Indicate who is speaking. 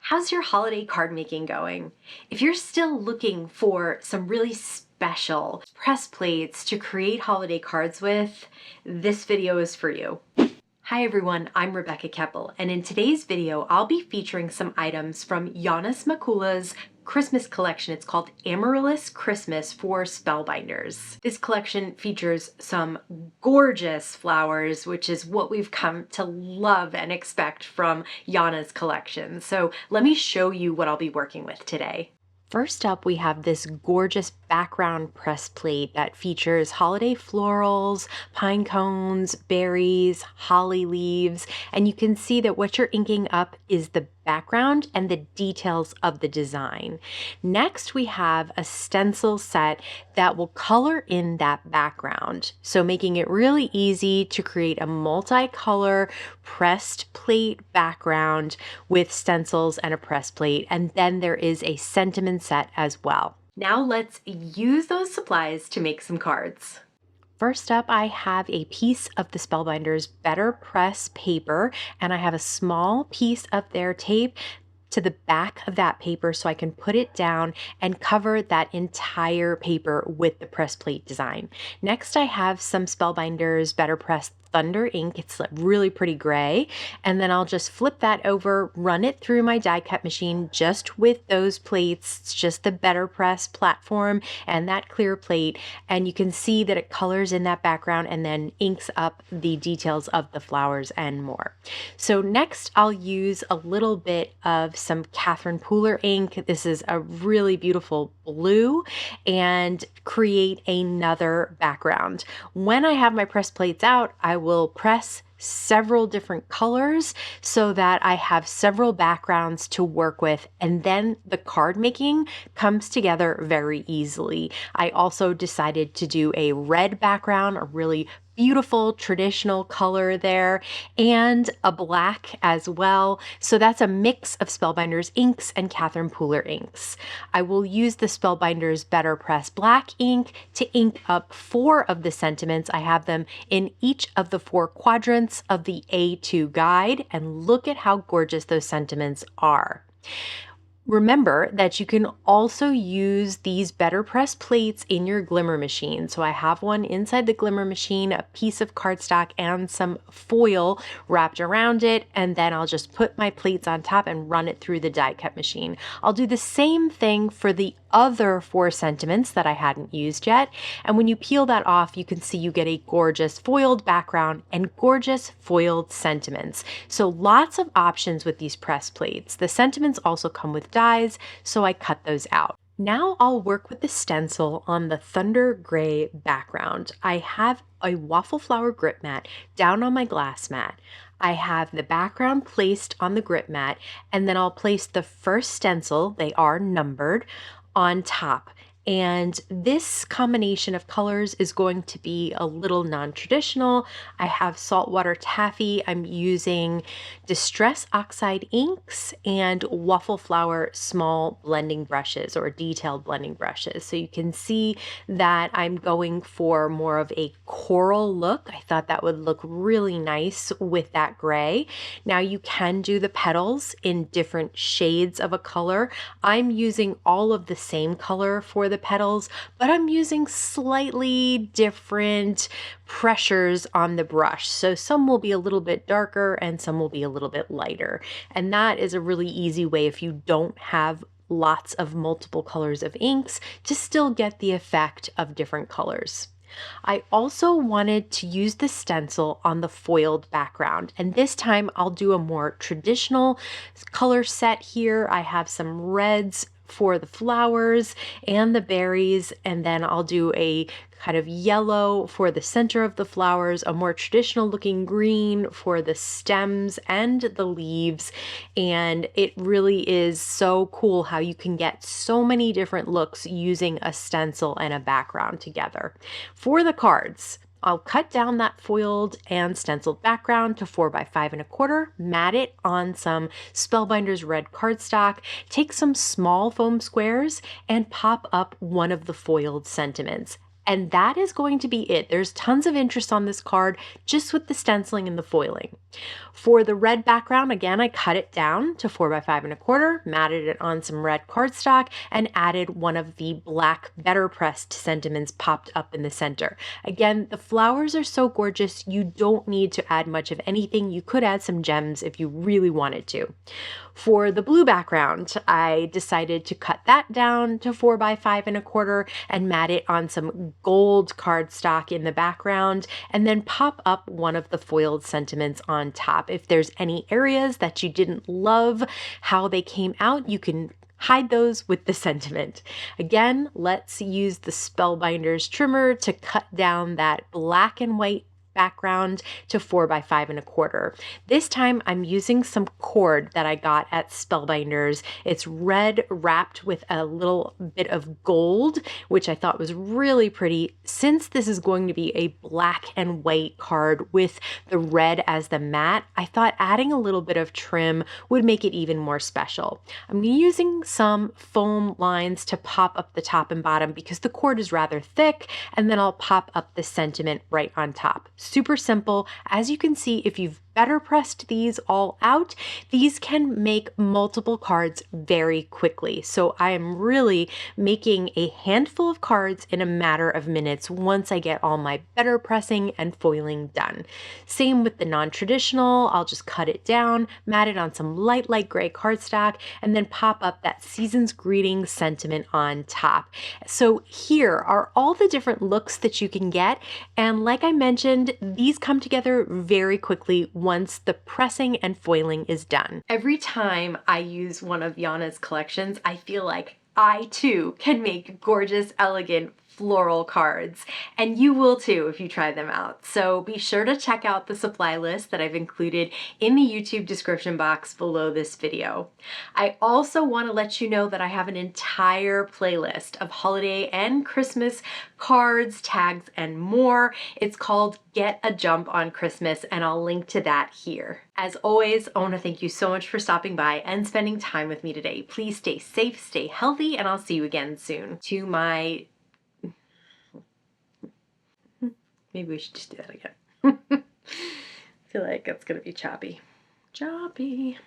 Speaker 1: How's your holiday card making going? If you're still looking for some really special press plates to create holiday cards with, this video is for you. Hi everyone, I'm Rebecca Keppel, and in today's video, I'll be featuring some items from Yana Smakula's Christmas collection. It's called Amaryllis Christmas for Spellbinders. This collection features some gorgeous flowers, which is what we've come to love and expect from Yana's collection. So let me show you what I'll be working with today. First up, we have this gorgeous background press plate that features holiday florals, pine cones, berries, holly leaves, and you can see that what you're inking up is the background and the details of the design. Next, we have a stencil set that will color in that background, so making it really easy to create a multicolor pressed plate background with stencils and a press plate, and then there is a sentiment set as well. Now let's use those supplies to make some cards. First up, I have a piece of the Spellbinders BetterPress paper, and I have a small piece of their tape to the back of that paper so I can put it down and cover that entire paper with the press plate design. Next, I have some Spellbinders BetterPress Thunder ink. It's really pretty gray, and then I'll just flip that over, run it through my die cut machine just with those plates. It's just the BetterPress platform and that clear plate, and you can see that it colors in that background and then inks up the details of the flowers and more. So next, I'll use a little bit of some Catherine Pooler ink. This is a really beautiful blue, and create another background. When I have my press plates out, I will press several different colors so that I have several backgrounds to work with, and then the card making comes together very easily. I also decided to do a red background, a really beautiful traditional color there, and a black as well. So that's a mix of Spellbinders inks and Catherine Pooler inks. I will use the Spellbinders BetterPress black ink to ink up 4 of the sentiments. I have them in each of the 4 quadrants of the A2 guide, and look at how gorgeous those sentiments are. Remember that you can also use these BetterPress plates in your Glimmer Machine. So I have one inside the Glimmer Machine, a piece of cardstock and some foil wrapped around it, and then I'll just put my plates on top and run it through the die cut machine. I'll do the same thing for the other 4 sentiments that I hadn't used yet, and when you peel that off, you can see you get a gorgeous foiled background and gorgeous foiled sentiments. So lots of options with these press plates. The sentiments also come with dies, so I cut those out. Now I'll work with the stencil on the Thunder Gray background. I have a waffle flower grip mat down on my glass mat. I have the background placed on the grip mat, and then I'll place the first stencil, they are numbered, on top. And this combination of colors is going to be a little non-traditional. I have saltwater taffy. I'm using Distress Oxide inks and waffle flower small blending brushes or detailed blending brushes. So you can see that I'm going for more of a coral look. I thought that would look really nice with that gray. Now you can do the petals in different shades of a color. I'm using all of the same color for the petals, but I'm using slightly different pressures on the brush. So some will be a little bit darker and some will be a little bit lighter. And that is a really easy way, if you don't have lots of multiple colors of inks, to still get the effect of different colors. I also wanted to use the stencil on the foiled background, and this time I'll do a more traditional color set here. I have some reds for the flowers and the berries, and then I'll do a kind of yellow for the center of the flowers, a more traditional looking green for the stems and the leaves. And it really is so cool how you can get so many different looks using a stencil and a background together. For the cards, I'll cut down that foiled and stenciled background to 4 by 5 1/4, mat it on some Spellbinders red cardstock, take some small foam squares and pop up one of the foiled sentiments. And that is going to be it. There's tons of interest on this card just with the stenciling and the foiling. For the red background, again, I cut it down to 4 by 5 1/4, matted it on some red cardstock, and added one of the black BetterPress sentiments popped up in the center. Again, the flowers are so gorgeous, you don't need to add much of anything. You could add some gems if you really wanted to. For the blue background, I decided to cut that down to 4 by 5 1/4 and mat it on some gold cardstock in the background, and then pop up one of the foiled sentiments on top. If there's any areas that you didn't love how they came out, you can hide those with the sentiment. Again, let's use the Spellbinders trimmer to cut down that black and white background to 4 by 5 1/4. This time I'm using some cord that I got at Spellbinders. It's red wrapped with a little bit of gold, which I thought was really pretty. Since this is going to be a black and white card with the red as the mat, I thought adding a little bit of trim would make it even more special. I'm using some foam lines to pop up the top and bottom because the cord is rather thick, and then I'll pop up the sentiment right on top. Super simple. As you can see, if you've better pressed these all out, these can make multiple cards very quickly. So I am really making a handful of cards in a matter of minutes once I get all my better pressing and foiling done. Same with the non-traditional. I'll just cut it down, mat it on some light gray cardstock, and then pop up that season's greeting sentiment on top. So here are all the different looks that you can get. And like I mentioned, these come together very quickly once the pressing and foiling is done. Every time I use one of Yana's collections, I feel like I too can make gorgeous, elegant floral cards, and you will too if you try them out. So be sure to check out the supply list that I've included in the YouTube description box below this video. I also want to let you know that I have an entire playlist of holiday and Christmas cards, tags, and more. It's called Get a Jump on Christmas, and I'll link to that here. As always, I want to thank you so much for stopping by and spending time with me today. Please stay safe, stay healthy, and I'll see you again soon. To my Maybe we should just do that again. I feel like it's gonna be choppy. Choppy.